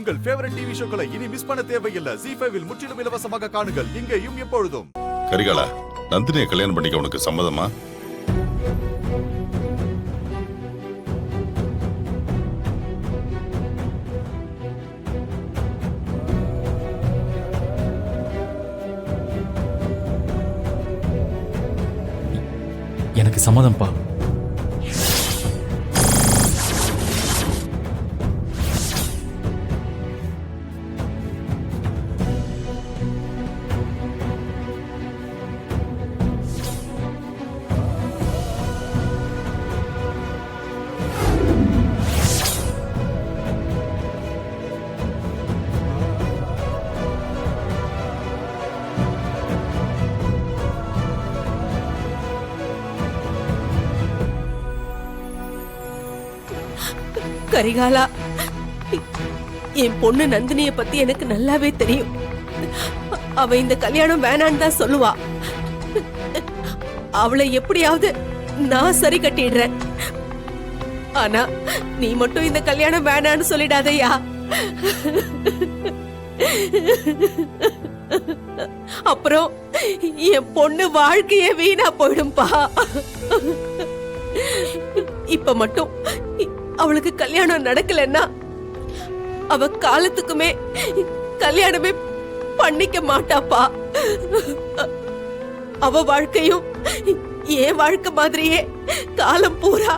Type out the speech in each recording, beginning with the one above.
உங்கள் favourite TV ஷோக்களை இனி miss பண்ண தேவையில்லை. ZEE5 இல் முற்றிலும் இலவசமாக காணுங்கள். இங்கேயும் எப்பொழுதும். கரிகாலா, நந்தினியை கல்யாணம் பண்ணிக்க உனக்கு சம்மதமா? எனக்கு சம்மதம்பா. கரிகாலா, என் பொண்ணு நந்தினிய பத்தி எனக்கு நல்லாவே தெரியும். அவ இந்த கல்யாணம் வேணான்னு தான் சொல்லுவா. அவளை எப்படியாவது நான் சரி கட்டிடுறேன். ஆனா நீ மட்டும் இந்த கல்யாணம் வேணான்னு சொல்லிடாதயா. அப்புறம் என் பொண்ணு வாழ்க்கையே வீணா போயிடும்பா. இப்ப மட்டும் அவளுக்கு கல்யாணம் நடக்கலன்னா அவ காலத்துக்குமே கல்யாணமே பண்ணிக்க மாட்டாப்பா. அவ வாழ்க்கையும் என் வாழ்க்கை மாதிரியே காலம் பூரா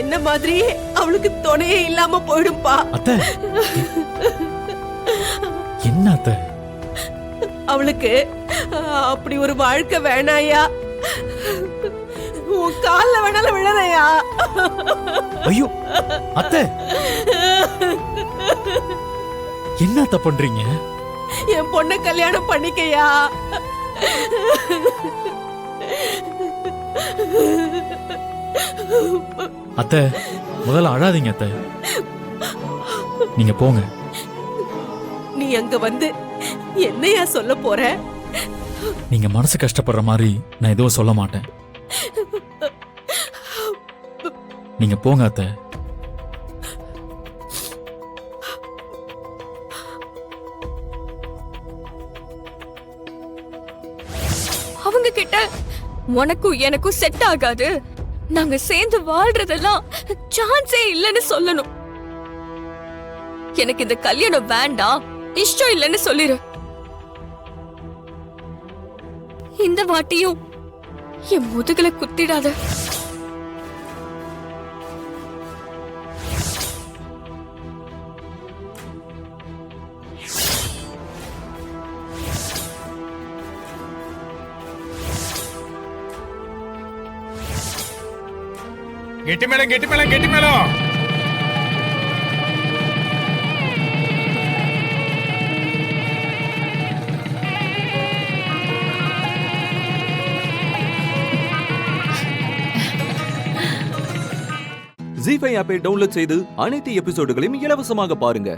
என்ன மாதிரியே அவளுக்கு துணையே இல்லாம போயிடும்பா. என்ன அத்தை? அவளுக்கு அப்படி ஒரு வாழ்க்கை வேணாயா. உன் கால்ல வேணாலும் விழறையா. ஐயோ அத்தை, என்ன அத்தை பண்றீங்க? என் பொண்ணை கல்யாணம் பண்ணிக்கையா. அத்தை, முதல்ல அழாதீங்க அத்தை. நீங்க போங்க. நீ அங்க வந்து என்னையா சொல்ல போற? நீங்க மனசு கஷ்டப்படுற மாதிரி நான் எதுவும் சொல்ல மாட்டேன். நீங்க போங்க அத்தை. அவங்க கிட்ட உனக்கும் எனக்கும் செட் ஆகாது, நாங்க சேர்ந்து வாழ்றதெல்லாம் சான்ஸே இல்லைன்னு சொல்லணும். எனக்கு இந்த கல்யாணம் வேண்டாம், இஷ்டம் இல்லைன்னு சொல்லிரு. இந்த வாட்டியும் என் முதுகுல குத்திடாத. கெட்டி மேளம் கெட்டி மேளம் கெட்டி மேளம். ZEE5 ஆப்பை டவுன்லோட் செய்து அனைத்து எபிசோடுகளையும் இலவசமாக பாருங்க.